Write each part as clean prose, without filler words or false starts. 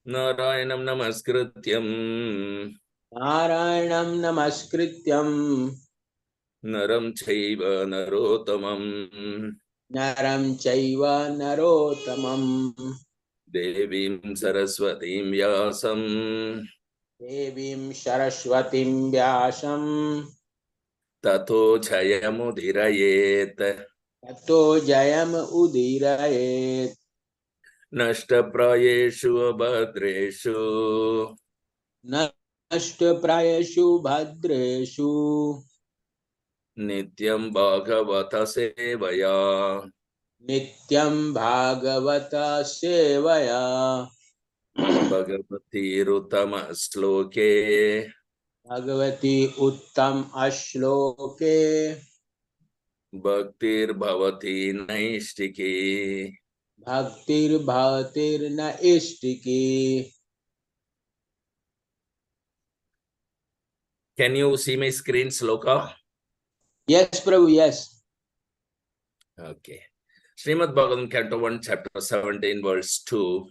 नारायणं नमस्कृत्यं नारायणं नमस्कृत्यं नरं चैव नरोत्तमं नरं चैव नरोत्तमं देवीं सरस्वतीं व्यासं देवीं सरस्वतीं व्यासं ततो जयमुदीरयेत्। ततो जयमुदीरयेत्। नष्टप्रायेषु अभद्रेषु नष्टप्रायेषु भद्रेषु नित्यं भागवत सेवया नित्यं भागवत सेवया भगवतीरुत्तमश्लोके भगवती उत्तम श्लोके भक्तिर्भवति नैष्टिकी। भक्तिर्भवतिर्नैष्टिकी। Can you see my screen, Sloka? Yes, Prabhu, yes. Okay. Srimad Bhagavatam, Canto 1, Chapter 17, verse 2.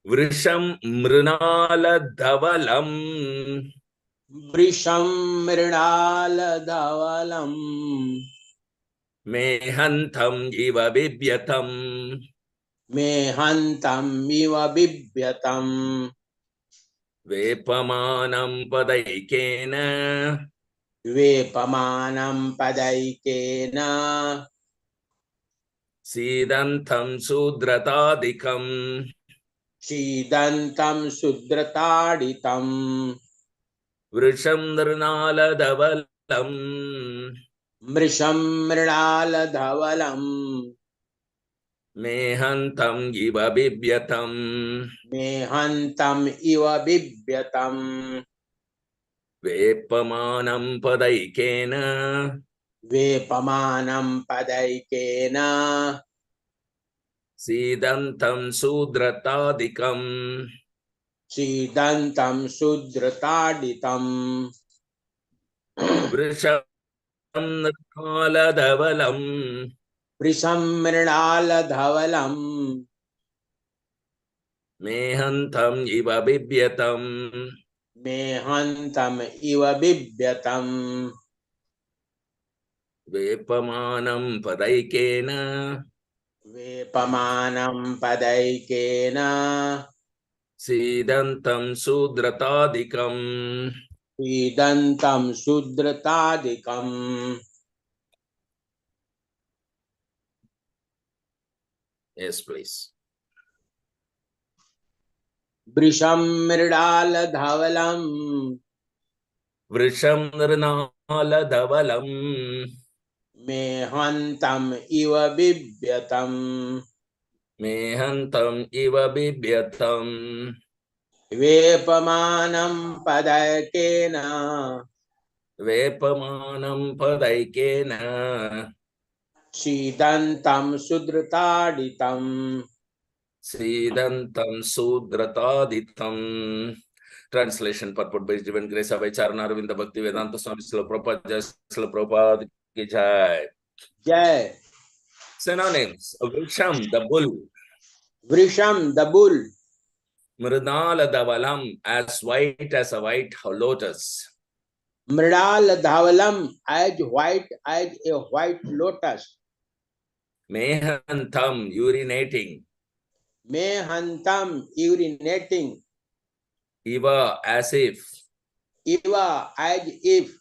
Vrisham mrunala वृषं मृणालधवलं mehantam iva bibyatam may हन्तमिव बिभ्यतम् vepamanam padaikena वेपमानं पदैकेन sidantam sudratadikam शीदन्तं सुद्रताडितम् vrisham mrunala मृषं मृणालधवलम् mehantam iva bibyatam मे हन्तम् इव बिभ्यतम् vepamanam padaikena वेपमानं पदैकेन sidantam sudratadikam शीदन्तं सुद्रताडितम् vrisham mrunala वृषं मृणालधवलम् mehantam iva bibyatam मे हन्तम् इव बिभ्यतम् vepamanam padaikena वेपमानं पदैकेन sidantam sudratadikam. शीदन्तं सुद्रतादिकम्. Yes, please. वृषं मृणालधवलम् Vrisham nirnala dhavalam मे हन्तम् इव बिभ्यतम् mehantam iva bibyatam वेपमानं पदैकेन vepamanam padaikena शीदन्तं सुद्रताडितम् sidantam sudrataditam. Translation purport by Divine Grace of Charana Arvinda Bhakti Vedanta Swami Srila Prabhupada Jai Srila Prabhupada Ki Jai. जय. Synonyms: Vrisham, the bull. वृषं the bull. Mridala Davalam, as white as a white lotus. मृणालधवलम् as white as a white lotus. Mehantam, urinating. मे हन्तम urinating. Iva, as if. Iva as if.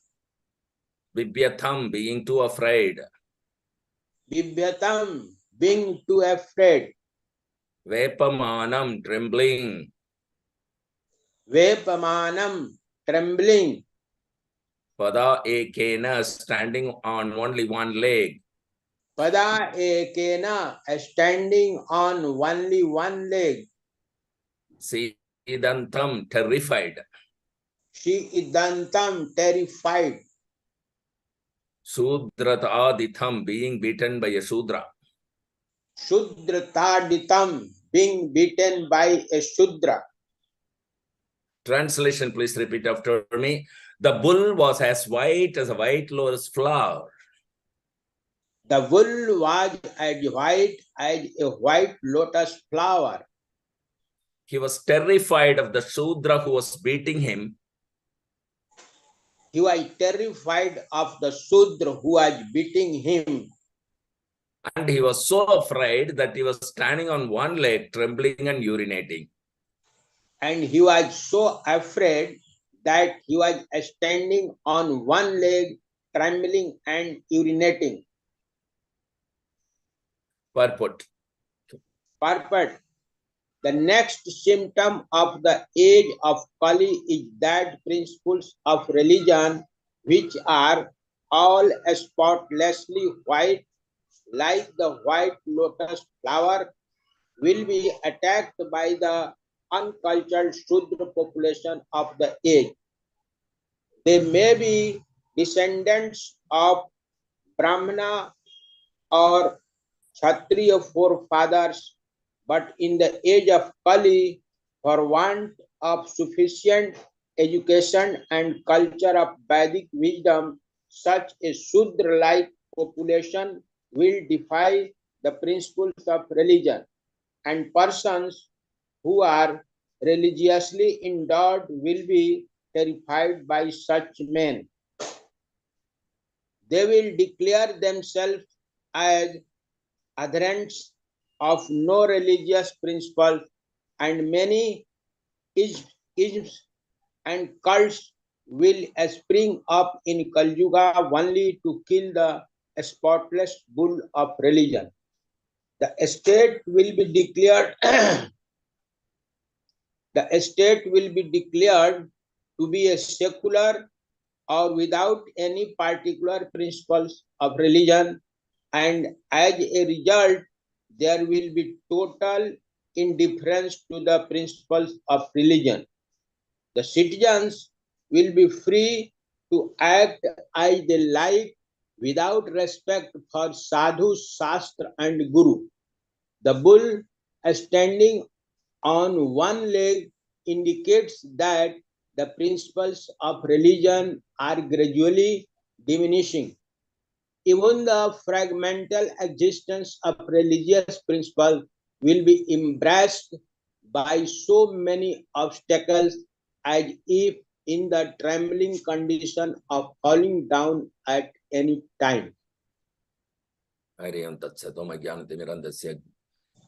Bibyatam, being too afraid. Bibhyatam being too afraid. Vepamanam, trembling. Vepamanam trembling. Pada ekena, standing on only one leg. Pada ekena standing on only one leg. Sidantam, terrified. She idantam terrified. Sudrataditham, being beaten by a Shudra. Shudrataditam being beaten by a Shudra. Translation, please repeat after me. The bull was as white as a white lotus flower. The bull was as a white lotus flower. He was terrified of the Shudra who was beating him. He was terrified of the Shudra who was beating him. And he was so afraid that he was standing on one leg, trembling and urinating. And he was so afraid that he was standing on one leg, trembling and urinating. Purport. Purport. The next symptom of the age of Kali is that principles of religion, which are all spotlessly white, like the white lotus flower, will be attacked by the uncultured Shudra population of the age. They may be descendants of Brahmana or Kshatriya forefathers, but in the age of Kali, for want of sufficient education and culture of Vedic wisdom, such a Shudra-like population will defy the principles of religion, and persons who are religiously endowed will be terrified by such men. They will declare themselves as adherents of no religious principle, and many isms and cults will spring up in Kali Yuga only to kill the spotless bull of religion. The state will be declared to be a secular or without any particular principles of religion, and as a result, there will be total indifference to the principles of religion. The citizens will be free to act as they like without respect for sadhu, shastra, and guru. The bull standing on one leg indicates that the principles of religion are gradually diminishing. Even the fragmental existence of religious principles will be embraced by so many obstacles as if in the trembling condition of falling down at any time. Hariam Tatsatoma Gyanatimirandasya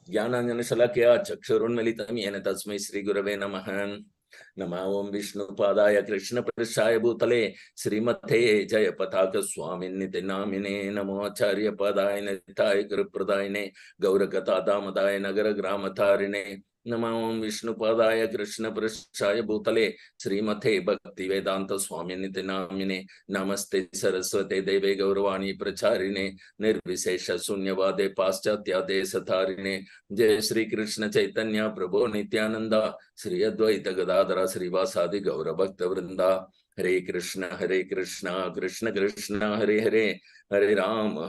Gyananjana Shalakya Chakshurunmilitam Yena Tasmai Sri Gurave Namahan Nama Om Vishnu Padaya Krishna Prashaya Bhutale Srimate Jaya Pataka Swami Nitinamine Namo Acharya Padaya Nitai Gurupradayane Gaurakata Damadaya Nagara Gramatarine Nama Om Vishnu Padaya Krishna Prashaya Bhutale Srimate Bhakti Vedanta Swami Nitinamine Namaste Saraswate Deve Gauravani Pracharine Nirvisesha Sunyavade Paschatya Satarine Jai Sri Krishna Chaitanya Prabhu Nityananda Sri Advaita Gadadara Srivasadi Gaura Bhakta Vrinda Hare Krishna Krishna Krishna Hare Hare Hare Rama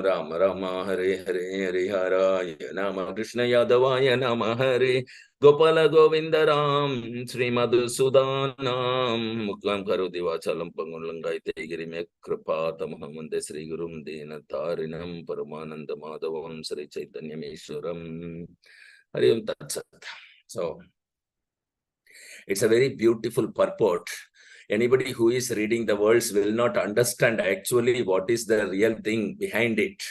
Rama Rama Hare Hare Hare Hara Nama Krishna Yadavaya Nama Hare Gopala Govinda Ram Sri Madhusudanam Muklam Karoti Vachalam Pangulangaite Girime Kripa Tamhamande Sri Gurum Dina Tarinam Paramananda Madhavam Sri Chaitanya Meshwaram Hariam Tatsat. So it's a very beautiful purport. Anybody who is reading the words will not understand actually what is the real thing behind it.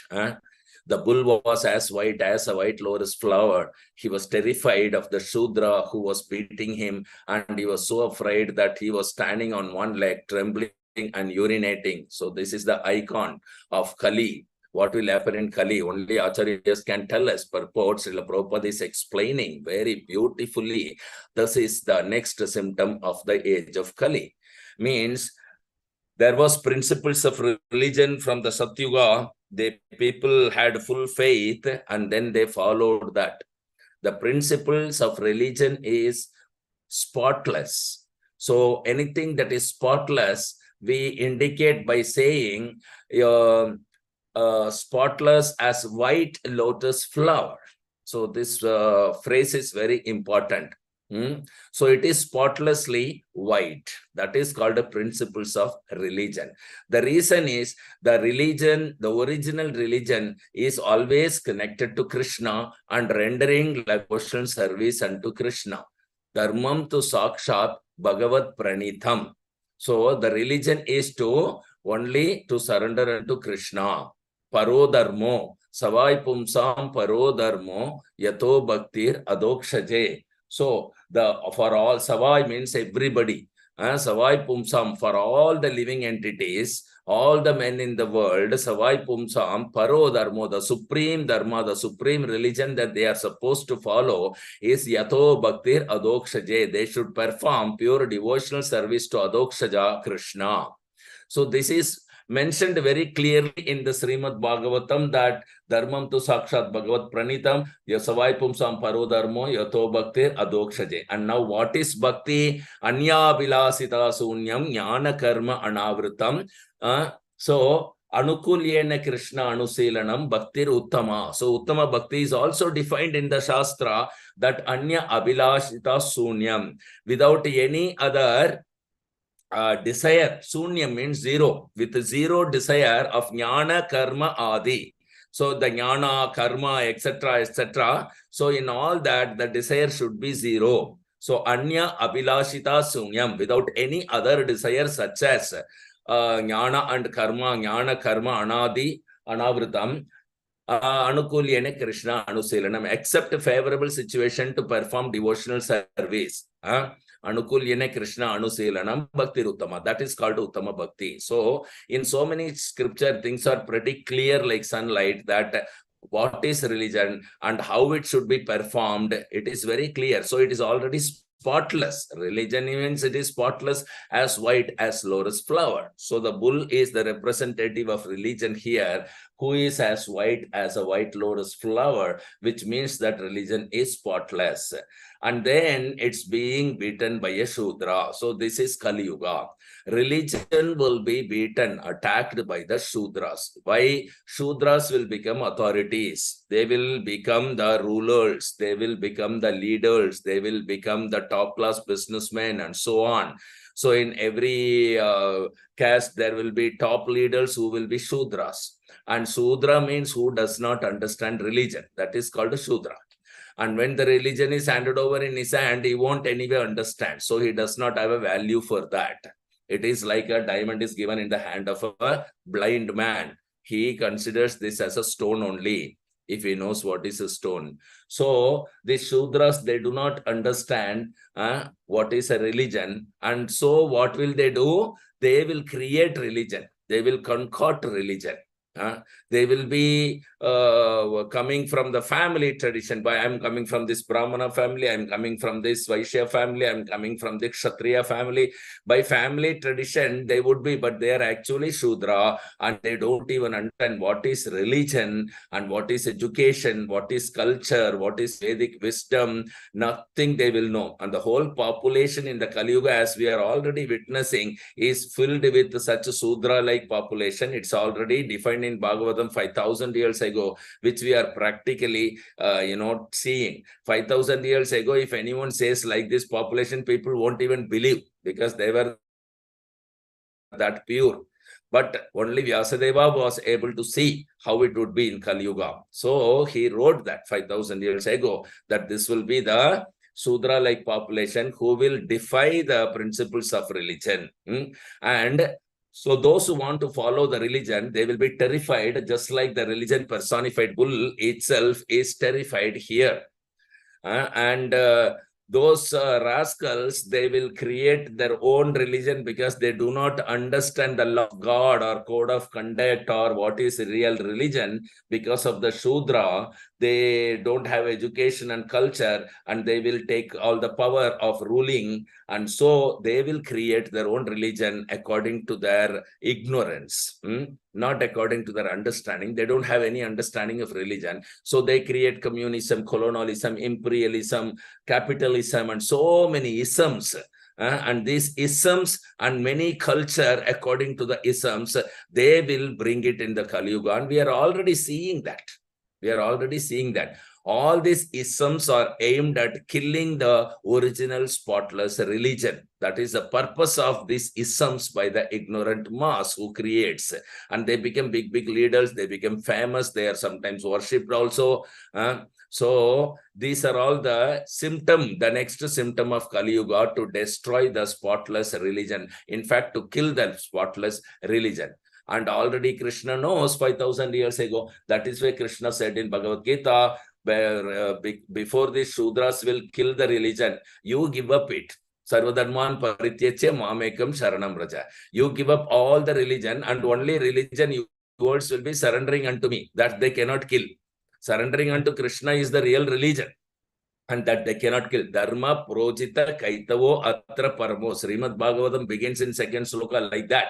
The bull was as white as a white lotus flower. He was terrified of the Shudra who was beating him, and he was so afraid that he was standing on one leg, trembling and urinating. So this is the icon of Kali. What will happen in Kali? Only Acharyas can tell us. Purport Srila Prabhupada is explaining very beautifully. This is the next symptom of the age of Kali. Means there was principles of religion from the Satyuga. The people had full faith and then they followed that. The principles of religion is spotless. So anything that is spotless, we indicate by saying spotless as white lotus flower. So this phrase is very important. So it is spotlessly white. That is called the principles of religion. The reason is the original religion is always connected to Krishna and rendering devotional service unto Krishna. Dharmam tu sakshat bhagavat pranitham. So the religion is only to surrender unto Krishna. Paro dharmo, savai pumsam paro dharmo, yato bhaktir adokshaje. So for all, Savai means everybody. Savai Pumsam, for all the living entities, all the men in the world, Savai Pumsam, Paro Dharma, the supreme Dharma, the supreme religion that they are supposed to follow is Yato Bhaktir Adokshaje. They should perform pure devotional service to Adokshaja Krishna. So this is mentioned very clearly in the Srimad Bhagavatam that Dharmam tu sakshat bhagavat pranitam yasavai pumsam paro dharmo yato bhaktir adokshaje. And now what is bhakti? Anya vilasita sunyam jnana karma anavritam. So Anukulyena Krishna Anusilanam Bhaktir Uttama. So Uttama Bhakti is also defined in the Shastra that Anya Abhilashita Sunyam. Without any other desire, sunya means zero, with zero desire of jnana, karma, adi. So the jnana, karma, etc. So in all that, the desire should be zero. So anya abhilashita sunyam, without any other desire such as jnana and karma, anadi, anavritam. Anukulyene Krishna Anusilanam, accept a favorable situation to perform devotional service. Anukulyene Krishna Anusilanam Bhakti Uttama. That is called Uttama Bhakti. So, in so many scripture, things are pretty clear like sunlight that what is religion and how it should be performed. It is very clear. So, it is already spotless. Religion means it is spotless, as white as lotus flower. So, the bull is the representative of religion here, who is as white as a white lotus flower, which means that religion is spotless. And then it's being beaten by a Shudra. So this is Kali Yuga. Religion will be beaten, attacked by the Shudras. Why? Shudras will become authorities. They will become the rulers. They will become the leaders. They will become the top-class businessmen and so on. So in every caste, there will be top leaders who will be Shudras. And Shudra means who does not understand religion. That is called a Shudra. And when the religion is handed over in his hand, he won't anyway understand. So he does not have a value for that. It is like a diamond is given in the hand of a blind man. He considers this as a stone only, if he knows what is a stone. So these Shudras, they do not understand what is a religion. And so what will they do? They will create religion. They will concoct religion. They will be coming from the family tradition. By I'm coming from this Brahmana family, I'm coming from this Vaishya family, I'm coming from the Kshatriya family. By family tradition, they would be, but they are actually Shudra, and they don't even understand what is religion and what is education, what is culture, what is Vedic wisdom. Nothing they will know. And the whole population in the Kali Yuga, as we are already witnessing, is filled with such a Sudra-like population. It's already defined in Bhagavatam 5,000 years ago, which we are practically, seeing. 5,000 years ago, if anyone says like this, population, people won't even believe because they were that pure. But only Vyasadeva was able to see how it would be in Kali Yuga. So he wrote that 5,000 years ago, that this will be the Sudra-like population who will defy the principles of religion. And so those who want to follow the religion, they will be terrified, just like the religion personified bull itself is terrified here. Those rascals, they will create their own religion because they do not understand the law of God or code of conduct or what is real religion. Because of the Shudra, they don't have education and culture, and they will take all the power of ruling. And so they will create their own religion according to their ignorance, not according to their understanding. They don't have any understanding of religion. So they create communism, colonialism, imperialism, capitalism, and so many isms. And these isms and many culture according to the isms, they will bring it in the Kali Yuga. And we are already seeing that. We are already seeing that. All these isms are aimed at killing the original spotless religion. That is the purpose of these isms by the ignorant mass who creates. And they become big leaders. They become famous. They are sometimes worshipped also. So these are all the next symptom of Kali Yuga, to destroy the spotless religion. In fact, to kill the spotless religion. And already Krishna knows 5,000 years ago. That is why Krishna said in Bhagavad Gita, where before the Shudras will kill the religion, you give up it. Sarvadharman parityache mamekam sharanam raja. You give up all the religion, and only religion yours will be surrendering unto me. That they cannot kill. Surrendering unto Krishna is the real religion, and that they cannot kill. Dharma projita kaitavo atra paramo. Srimad Bhagavatam begins in second sloka like that.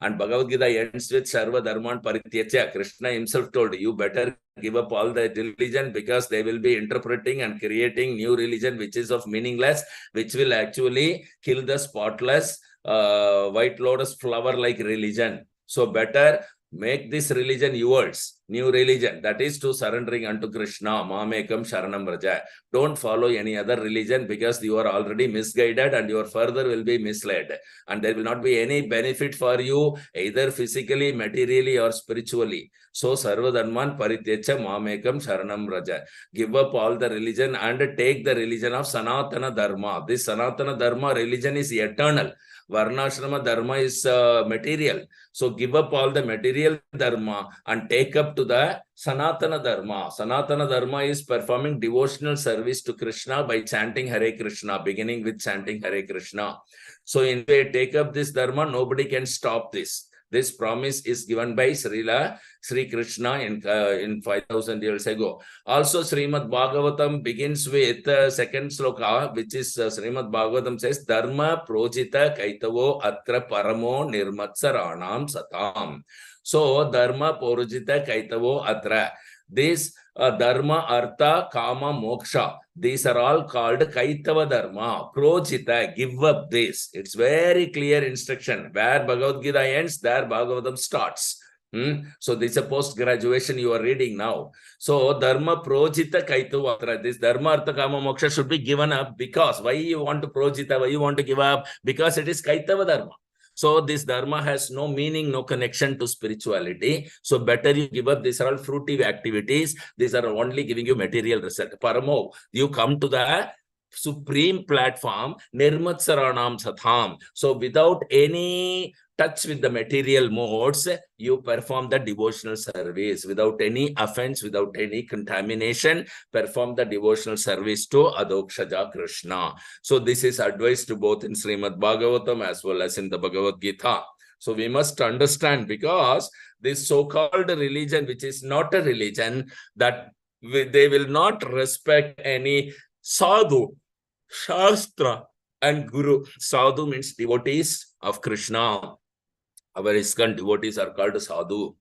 And Bhagavad Gita ends with Sarva Dharman Parityacha. Krishna himself told, you better give up all the religion, because they will be interpreting and creating new religion which is of meaningless, which will actually kill the spotless white lotus flower like religion. So better make this religion yours, new religion, that is to surrendering unto Krishna, Mamekam Sharanam Raja. Don't follow any other religion, because you are already misguided and your further will be misled. And there will not be any benefit for you, either physically, materially, or spiritually. So Sarva Dharman Parityacha Mamekam Sharanam Raja. Give up all the religion and take the religion of Sanatana Dharma. This Sanatana Dharma religion is eternal. Varnashrama Dharma is material. So give up all the material Dharma and take up to the Sanatana Dharma. Sanatana Dharma is performing devotional service to Krishna by chanting Hare Krishna, beginning with chanting Hare Krishna. So in way, take up this Dharma, nobody can stop this. This promise is given by Sri Krishna in 5,000 years ago. Also, Srimad Bhagavatam begins with second sloka, which is Srimad Bhagavatam says, Dharma projita kaitavo atra paramo nirmatsaranam satam. So, Dharma projita kaitavo atra. This Dharma, Artha, Kama, Moksha. These are all called Kaitava Dharma. Projita, give up this. It's very clear instruction. Where Bhagavad Gita ends, there Bhagavatam starts. So this is a post-graduation you are reading now. So Dharma Projita Kaitava Atra. This Dharma, Artha, Kama, Moksha should be given up, because why you want to Projita, why you want to give up? Because it is Kaitava Dharma. So this Dharma has no meaning, no connection to spirituality. So better you give up. These are all fruitive activities. These are only giving you material result. Paramo, you come to the supreme platform, Nirmatsaranam Satham. So without any touch with the material modes, you perform the devotional service without any offense, without any contamination. Perform the devotional service to Adokshaja Krishna. So this is advised both in Srimad Bhagavatam as well as in the Bhagavad Gita. So we must understand, because this so-called religion, which is not a religion, that they will not respect any sadhu, shastra, and guru. Sadhu means devotees of Krishna. Our ISKCON devotees are called sadhu.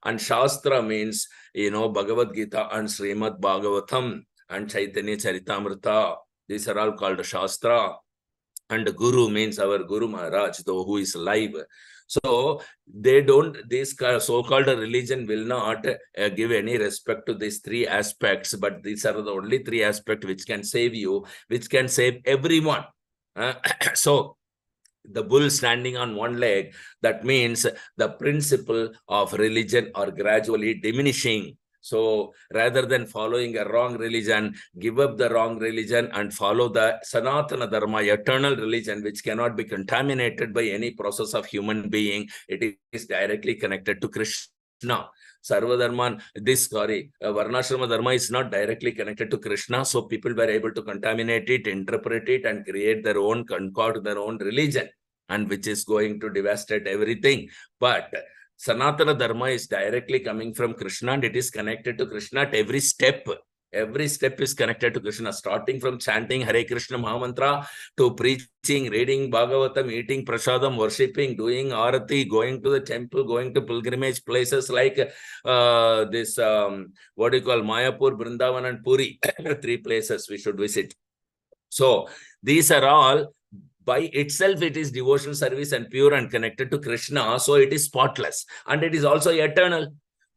And Shastra means, Bhagavad Gita and Srimad Bhagavatam and Chaitanya Charitamrita. These are all called Shastra. And Guru means our Guru Maharaj, though, who is live. So they don't, this so-called religion will not give any respect to these three aspects, but these are the only three aspects which can save you, which can save everyone. So the bull standing on one leg, that means the principle of religion are gradually diminishing. So rather than following a wrong religion, give up the wrong religion and follow the Sanatana Dharma, eternal religion, which cannot be contaminated by any process of human being. It is directly connected to Krishna. Sarva Dharman, Varnashrama Dharma is not directly connected to Krishna. So people were able to contaminate it, interpret it, and create their own, concord their own religion, and which is going to devastate everything. But Sanatana Dharma is directly coming from Krishna, and it is connected to Krishna at every step. Every step is connected to Krishna, starting from chanting Hare Krishna Mahamantra to preaching, reading Bhagavatam, eating prasadam, worshipping, doing arati, going to the temple, going to pilgrimage places like what do you call Mayapur, Vrindavan, and Puri. 3 places we should visit. So these are all, by itself, it is devotional service and pure and connected to Krishna. So it is spotless, and it is also eternal.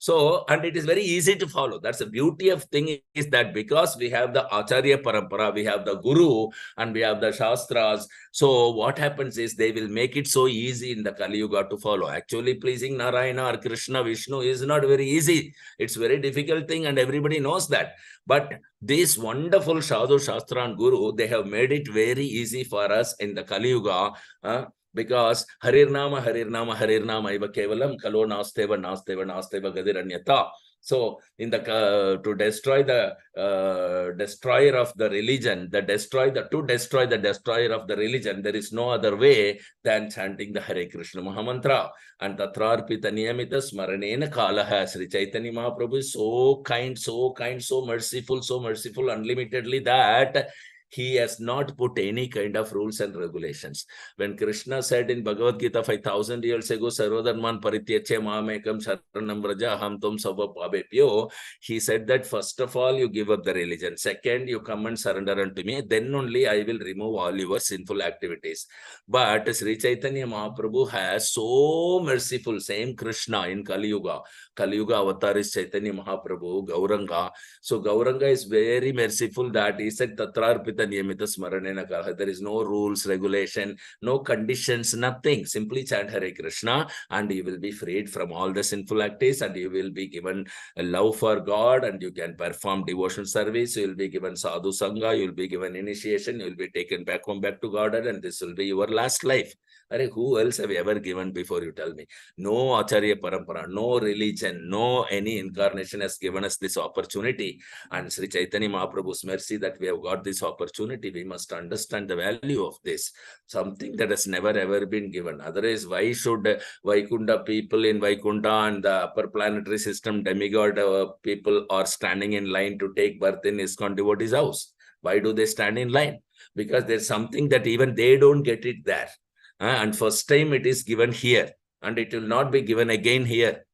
So, and it is very easy to follow. That's the beauty of thing, is that because we have the Acharya Parampara, we have the Guru, and we have the Shastras. So what happens is they will make it so easy in the Kali Yuga to follow. Actually, pleasing Narayana or Krishna, Vishnu is not very easy. It's very difficult thing, and everybody knows that. But this wonderful Sadhu, Shastra and Guru, they have made it very easy for us in the Kali Yuga. Because Harir Nama, Iva Kevalam, Kalo Nasteva, Gadiranyata. So, in the to destroy the destroyer of the religion, to destroy the destroyer of the religion, there is no other way than chanting the Hare Krishna Mahamantra. And Tatrarpita Niyamita Smaranena Kalaha. Sri Chaitanya Mahaprabhu is so kind, so merciful, unlimitedly, that he has not put any kind of rules and regulations. When Krishna said in Bhagavad Gita 5,000 years ago, Sarvadharman Parityache Mamekam Sharanam Vraja Aham Tum Sava Pabepyo, he said that first of all, you give up the religion. Second, you come and surrender unto me. Then only I will remove all your sinful activities. But Sri Chaitanya Mahaprabhu has so merciful, same Krishna in Kali Yuga. Kali Yuga avatar is Chaitanya Mahaprabhu, Gauranga. So Gauranga is very merciful, that he said Tatrarpita Niyamita Smaranena Kalaha. There is no rules, regulation, no conditions, nothing. Simply chant Hare Krishna and you will be freed from all the sinful activities, and you will be given a love for God, and you can perform devotion service. You will be given sadhu sangha, you will be given initiation, you will be taken back home, back to God, and this will be your last life. Who else have you ever given before, you tell me? No Acharya Parampara, no religion, no any incarnation has given us this opportunity. And Sri Chaitanya Mahaprabhu's mercy that we have got this opportunity. We must understand the value of this. Something that has never ever been given. Otherwise, why should Vaikunta people in Vaikunta and the upper planetary system demigod people are standing in line to take birth in ISKCON devotee's house? Why do they stand in line? Because there's something that even they don't get it there. And first time it is given here, and it will not be given again here.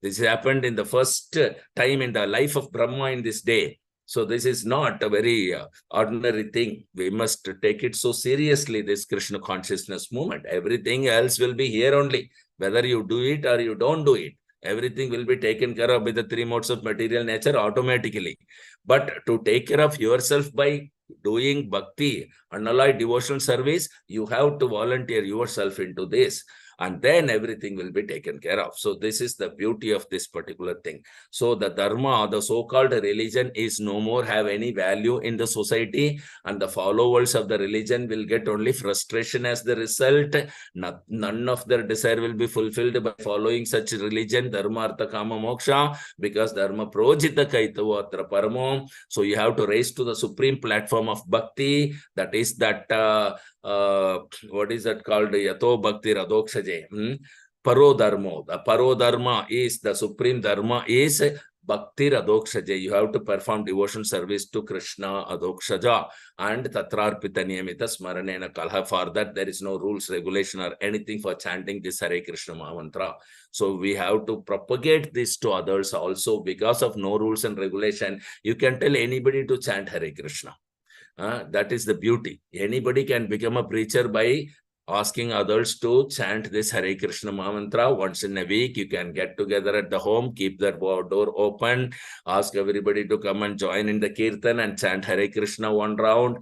This happened in the first time in the life of Brahma in this day. So this is not a very ordinary thing. We must take it so seriously, this Krishna consciousness movement. Everything else will be here only. Whether you do it or you don't do it, everything will be taken care of with the three modes of material nature automatically. But to take care of yourself by doing bhakti, unalloyed devotional service, you have to volunteer yourself into this, and then everything will be taken care of. So this is the beauty of this particular thing. So the dharma, the so-called religion, is no more have any value in the society, and the followers of the religion will get only frustration as the result. None of their desire will be fulfilled by following such religion, dharma, artha, kama, moksha, because dharma projita kaitavo atra paramo. So you have to raise to the supreme platform of bhakti. That is that what is that called? Yato bhakti radokshaje. Parodharma. The parodharma is the supreme dharma is bhakti radokshaje. You have to perform devotion service to Krishna adokshaja and tatrarpita niyamita smaranena kalha. For that, there is no rules, regulation, or anything for chanting this Hare Krishna Mahamantra. So we have to propagate this to others also. Because of no rules and regulation, you can tell anybody to chant Hare Krishna. That is the beauty. Anybody can become a preacher by asking others to chant this Hare Krishna Mahamantra once in a week. You can get together at the home, keep that door open, ask everybody to come and join in the kirtan and chant Hare Krishna one round.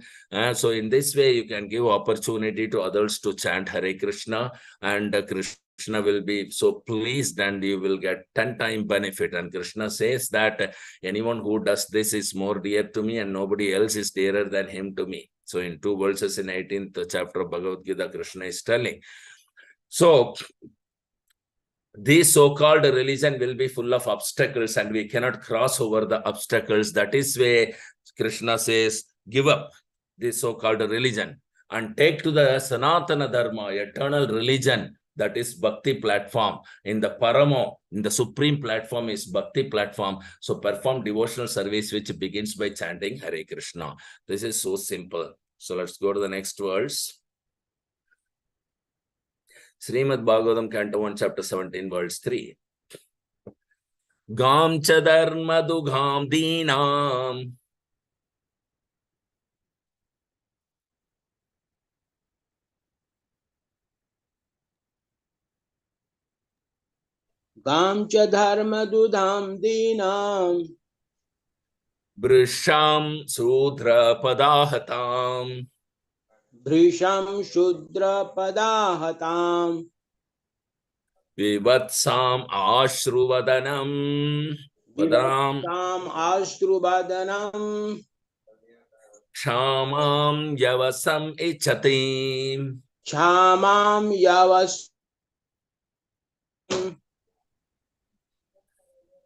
So in this way, you can give opportunity to others to chant Hare Krishna, and Krishna will be so pleased, and you will get 10-time benefit. And Krishna says that anyone who does this is more dear to me, and nobody else is dearer than him to me. So in 2 verses in 18th chapter of Bhagavad Gita, Krishna is telling. So this so-called religion will be full of obstacles, and we cannot cross over the obstacles. That is why Krishna says, give up this so-called religion and take to the Sanatana Dharma, eternal religion, that is Bhakti platform. In the Paramo, in the supreme platform is Bhakti platform. So perform devotional service, which begins by chanting Hare Krishna. This is so simple. So let's go to the next verse. Srimad Bhagavatam, Canto 1, Chapter 17, verse 3. Gam chadar madugam dinam. गां च धर्मदुधां दीनां Brisham Sudra Padahatam भृशं शूद्रपदाहतां Vivatsam Ashruvadanam Vadam विवत्साम् आश्रुवदनं Kshamam Yavasam Ichatim क्षामां यवस्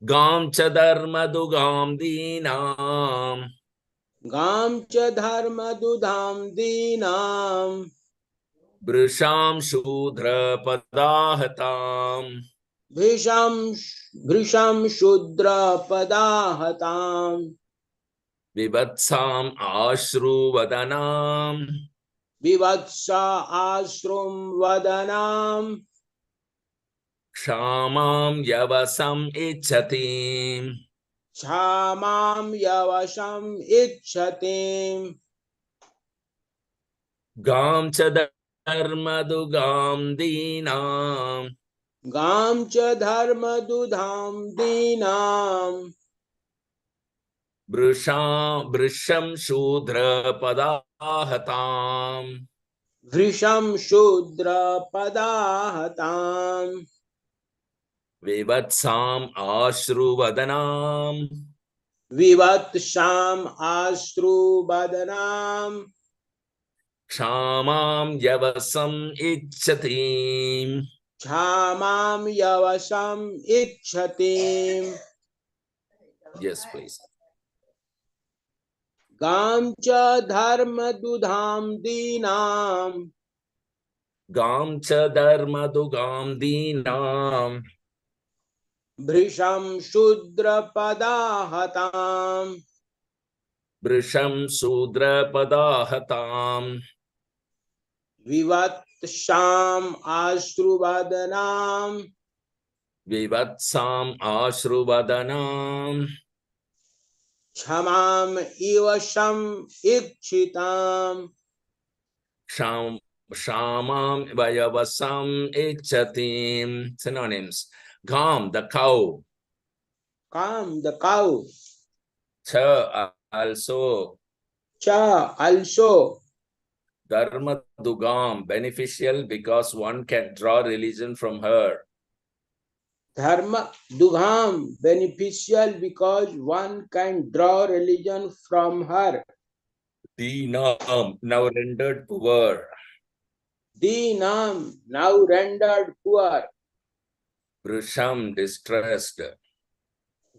Gam Chadarmadugam Dinam गां च धर्मदुधां दीनां Brisham Shudra Padahatam भृशं शूद्रपदाहतां Vivatsam Ashruvadanam विवत्सा आश्रुं वदनां Kshamam Yavasam Ichatim क्षामां यवशम् इच्छतिम् Gam Chadarmadugam Dinam गां च धर्मदुधां दीनां Brisham Shudra Padahatam भृशं शूद्रपदाहतां Vivatsam Ashruvadanam विवत्साम् आश्रुवदनां Kshamam Yavasam Ichatim. क्षामां यवशम् इच्छतिम् Yes, please. गां च धर्मदुधां दीनां Gam Chadarmadugam Dinam भृशं शूद्रपदाहतां Brisham Sudra Padahatam विवत्साम् आश्रुवदनां Vivatsam Ashruvadanam क्षमाम् इवशम् इच्छिताम् Shamam Vayavasam Ichatim. Synonyms. Gam, the cow. काम the cow Cha, also. cha also Dharma Dugam, beneficial because one can draw religion from her. dharma dugham beneficial because one can draw religion from her. Dinam, now rendered poor. Deenam now rendered poor. Vrisham, distressed.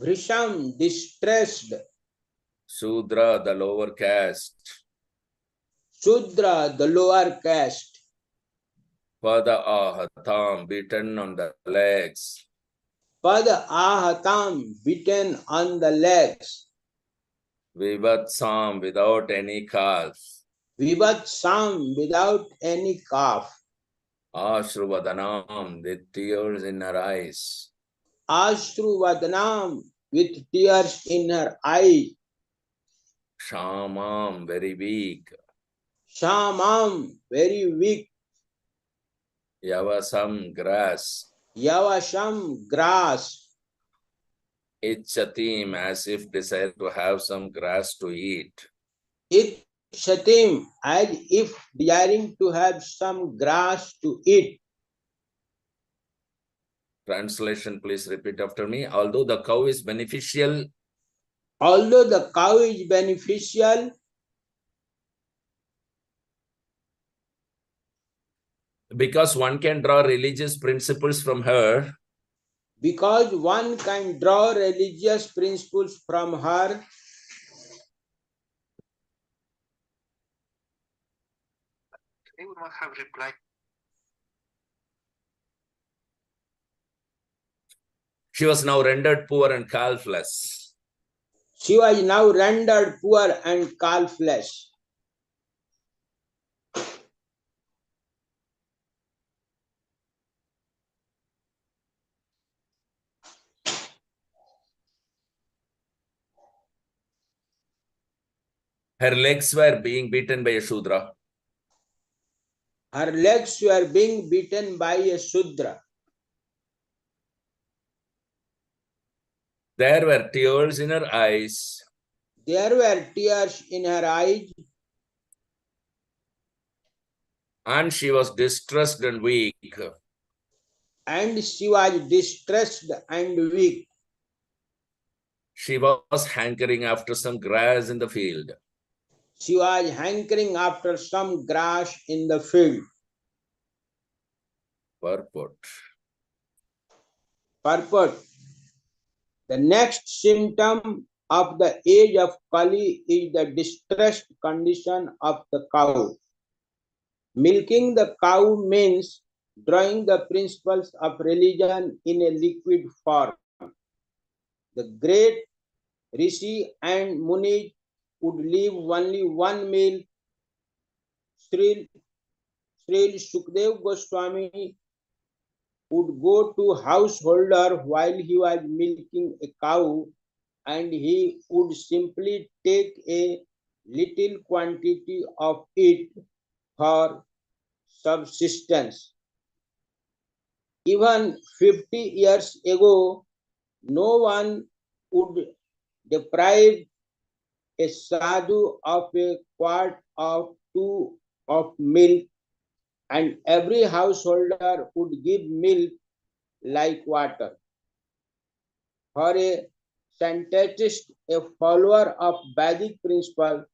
Vrisham distressed. Sudra, the lower caste. Shudra the lower caste. Pada ahatam, beaten on the legs. Pada ahatam beaten on the legs. Vivatsam, without any calf. Vivatsam without any calf. Ashruvadanam, with tears in her eyes. Ashruvadanam with tears in her eyes. Shamam, very weak. Shamam very weak. Yavasam, grass. Yavasham grass. Ichatim, as if desire to have some grass to eat. Ichatim, as if desiring to have some grass to eat. Translation, please repeat after me. Although the cow is beneficial, Although the cow is beneficial, because one can draw religious principles from her, because one can draw religious principles from her, they would not have replied. she was now rendered poor and calfless. She was now rendered poor and calfless. Her legs were being beaten by a Shudra. Her legs were being beaten by a Shudra. There were tears in her eyes, There were tears in her eyes, and she was distressed and weak. and she was distressed and weak. She was hankering after some grass in the field. She was hankering after some grass in the field. Purport. Purport. The next symptom of the age of Kali is the distressed condition of the cow. Milking the cow means drawing the principles of religion in a liquid form. The great Rishi and Munis would leave only one meal. Sri Sukdev Goswami would go to householder while he was milking a cow, and he would simply take a little quantity of it for subsistence. Even 50 years ago, no one would deprive a sadhu of a quart of two of milk, and every householder would give milk like water. For a scientist, a follower of Vedic principle,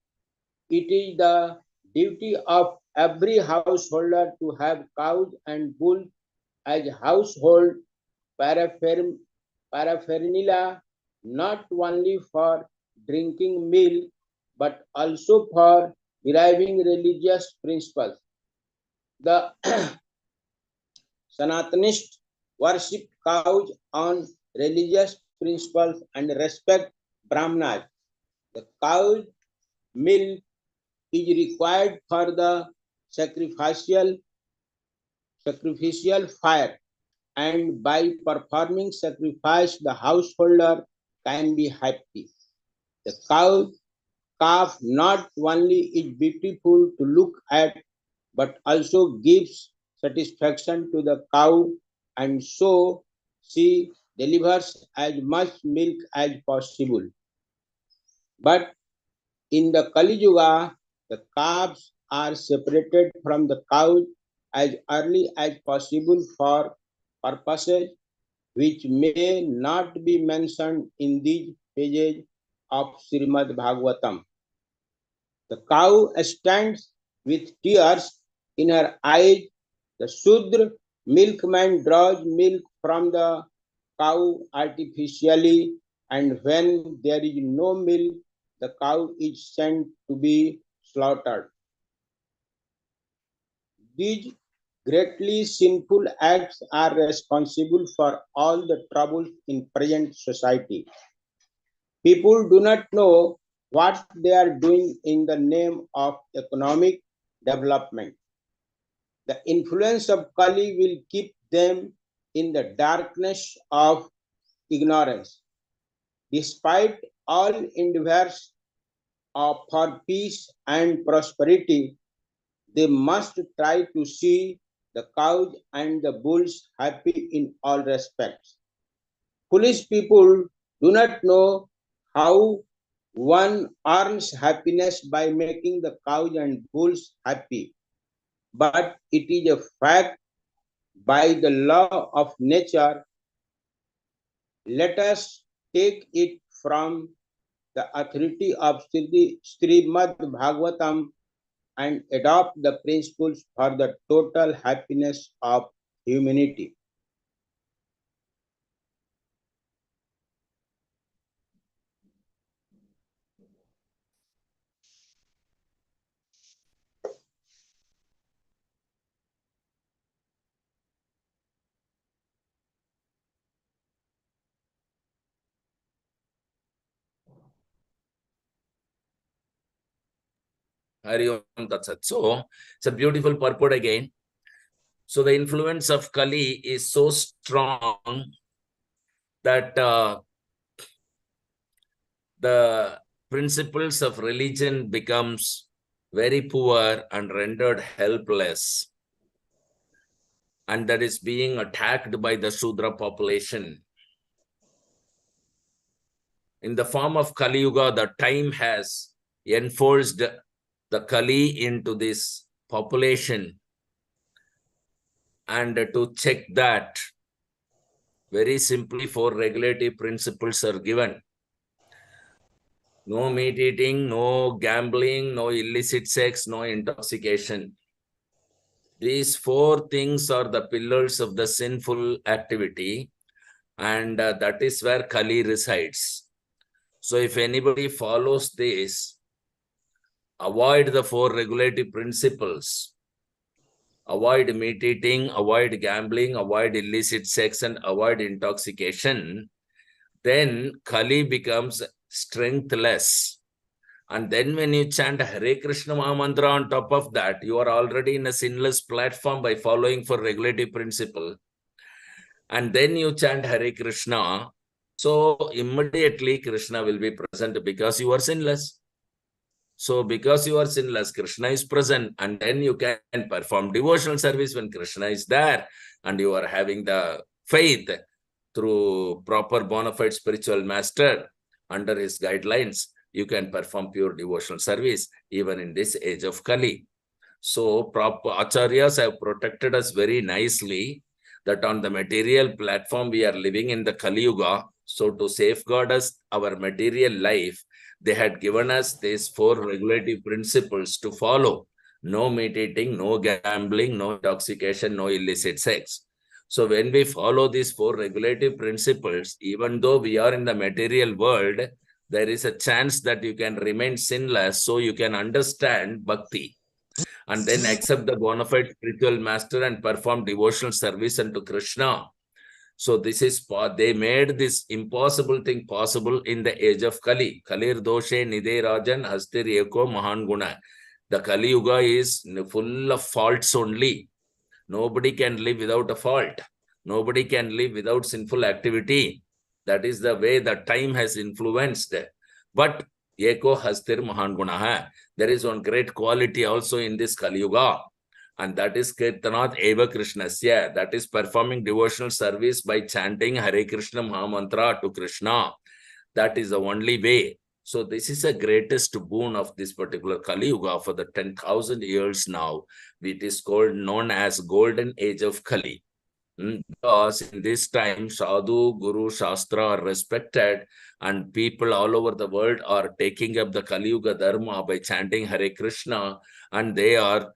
it is the duty of every householder to have cows and bulls as household paraphernalia, not only for drinking milk, but also for deriving religious principles. The Sanatanists worship cows on religious principles and respect Brahmanas. The cow's milk is required for the sacrificial fire, and by performing sacrifice, the householder can be happy. The cow calf not only is beautiful to look at, but also gives satisfaction to the cow, and so she delivers as much milk as possible. But in the Kali Yuga, the calves are separated from the cows as early as possible for purposes which may not be mentioned in these pages of Srimad Bhagavatam. The cow stands with tears in her eyes. The Shudra milkman draws milk from the cow artificially, and when there is no milk, the cow is sent to be slaughtered. These greatly sinful acts are responsible for all the troubles in present society. People do not know what they are doing in the name of economic development. The influence of Kali will keep them in the darkness of ignorance. Despite all endeavors for peace and prosperity, they must try to see the cows and the bulls happy in all respects. Foolish people do not know how one earns happiness by making the cows and bulls happy, but it is a fact by the law of nature. Let us take it from the authority of Srimad Bhagavatam and adopt the principles for the total happiness of humanity. Hari Om Tat Sat. So it's a beautiful purport again. So the influence of Kali is so strong that the principles of religion becomes very poor and rendered helpless, and that is being attacked by the Shudra population. in the form of Kali Yuga, the time has enforced the Kali into this population. And to check that, very simply, 4 regulative principles are given. No meat eating, no gambling, no illicit sex, no intoxication. These 4 things are the pillars of the sinful activity, and that is where Kali resides. So if anybody follows this, avoid the 4 regulative principles, avoid meat eating, avoid gambling, avoid illicit sex, and avoid intoxication, then Kali becomes strengthless. And then when you chant Hare Krishna Mahamantra on top of that, you are already in a sinless platform by following 4 regulative principle. And then you chant Hare Krishna, so immediately Krishna will be present because you are sinless. So because you are sinless, Krishna is present, and then you can perform devotional service when Krishna is there, and you are having the faith through proper bona fide spiritual master under his guidelines. You can perform pure devotional service even in this age of Kali. So proper acharyas have protected us very nicely that on the material platform we are living in the Kali Yuga. So to safeguard us, our material life, they had given us these 4 regulative principles to follow. No meat eating, no gambling, no intoxication, no illicit sex. So when we follow these 4 regulative principles, even though we are in the material world, there is a chance that you can remain sinless, so you can understand bhakti and then accept the bona fide spiritual master and perform devotional service unto Krishna. So this is, they made this impossible thing possible in the age of Kali. Kalir doshe nide rajan hastir eko mahan guna. The Kali Yuga is full of faults only. Nobody can live without a fault. Nobody can live without sinful activity. That is the way the time has influenced. But eko hastir mahan guna. There is one great quality also in this Kali Yuga. And that is Kirtanat Eva Krishnasya. That is performing devotional service by chanting Hare Krishna Mahamantra to Krishna. That is the only way. So this is the greatest boon of this particular Kali Yuga for the 10,000 years now. It is called, known as Golden Age of Kali. Because in this time, Sadhu, Guru, Shastra are respected, and people all over the world are taking up the Kali Yuga Dharma by chanting Hare Krishna, and they are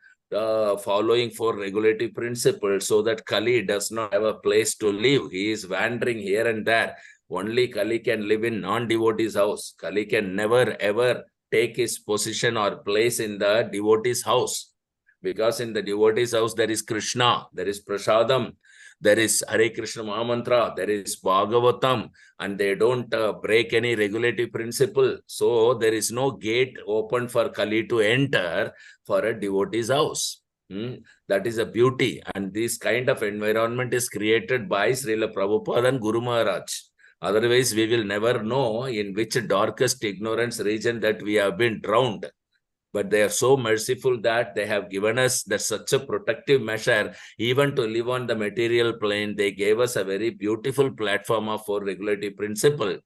following 4 regulative principles so that Kali does not have a place to live. He is wandering here and there. Only Kali can live in non-devotee's house. Kali can never ever take his position or place in the devotee's house. Because in the devotee's house, there is Krishna, there is Prasadam, there is Hare Krishna Mahamantra, there is Bhagavatam, and they don't break any regulative principle. So there is no gate open for Kali to enter for a devotee's house. That is a beauty. And this kind of environment is created by Srila Prabhupada and Guru Maharaj. Otherwise, we will never know in which darkest ignorance region that we have been drowned. But they are so merciful that they have given us that such a protective measure, even to live on the material plane. They gave us a very beautiful platform of 4 regulative principle.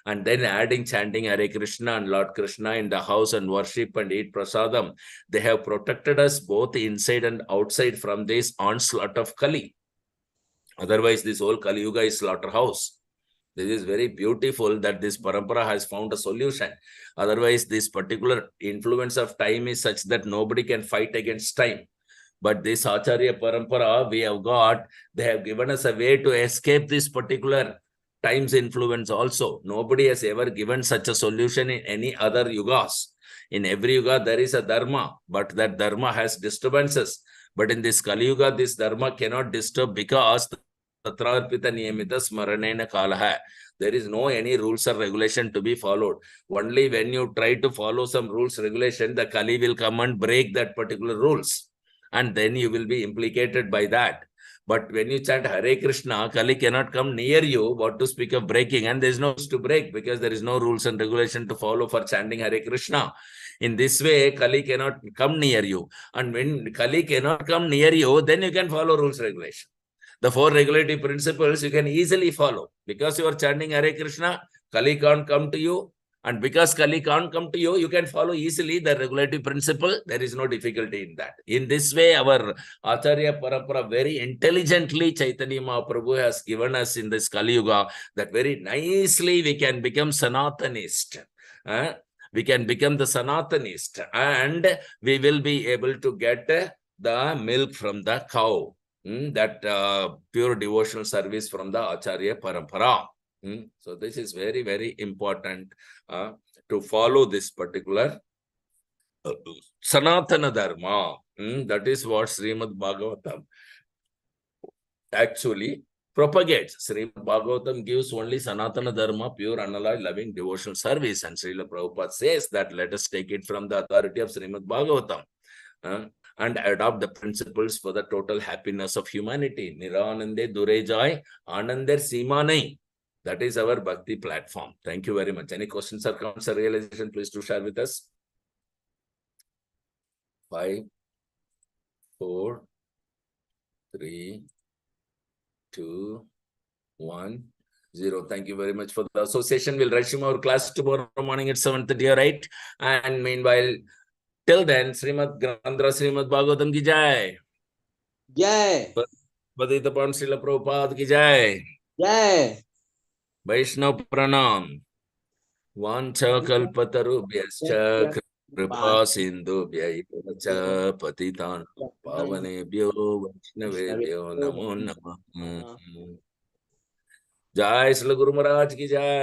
And then adding chanting Hare Krishna and Lord Krishna in the house and worship and eat prasadam. They have protected us both inside and outside from this onslaught of Kali. Otherwise, this whole Kali Yuga is slaughterhouse. This is very beautiful that this parampara has found a solution. Otherwise, this particular influence of time is such that nobody can fight against time. But this Acharya parampara we have got, they have given us a way to escape this particular time's influence also. Nobody has ever given such a solution in any other yugas. In every yuga, there is a dharma, but that dharma has disturbances. But in this Kali Yuga, this dharma cannot disturb because Tatrarpita Niyamita Smaranena Kalaha. There is no any rules or regulation to be followed. Only when you try to follow some rules, regulation, the Kali will come and break that particular rules. And then you will be implicated by that. But when you chant Hare Krishna, Kali cannot come near you, what to speak of breaking. And there is no rules to break because there is no rules and regulation to follow for chanting Hare Krishna. In this way, Kali cannot come near you. And when Kali cannot come near you, then you can follow rules, regulation. The 4 regulative principles you can easily follow. Because you are chanting Hare Krishna, Kali can't come to you. And because Kali can't come to you, you can follow easily the regulative principle. There is no difficulty in that. In this way, our Acharya Parampara very intelligently, Chaitanya Mahaprabhu has given us in this Kali Yuga that very nicely we can become Sanatanist. We can become the Sanatanist and we will be able to get the milk from the cow. That pure devotional service from the Acharya Parampara. So this is very, very important to follow this particular Sanatana Dharma. That is what Srimad Bhagavatam actually propagates. Srimad Bhagavatam gives only Sanatana Dharma, pure, unalloyed, loving, devotional service. And Srila Prabhupada says that let us take it from the authority of Srimad Bhagavatam and adopt the principles for the total happiness of humanity. Niranande Durejai Anandar Simanai. That is our Bhakti platform. Thank you very much. Any questions or comments or realization, please do share with us. 5, 4, 3, 2, 1, 0. Thank you very much for the association. We'll resume our class tomorrow morning at 7:30, right? And meanwhile, till then, Srimad Grandra Srimad Bhagavatam ki jai. Jai. Padita Pan Srila Prabhupada ki jai. Jai. Vaishnav Pranam. Vancha kalpatarubhyascha kripa sindhubhya cha patitan pavanebhyo vaishnavebhyo namo namah. Jai Srila Guru Maharaj ki jai.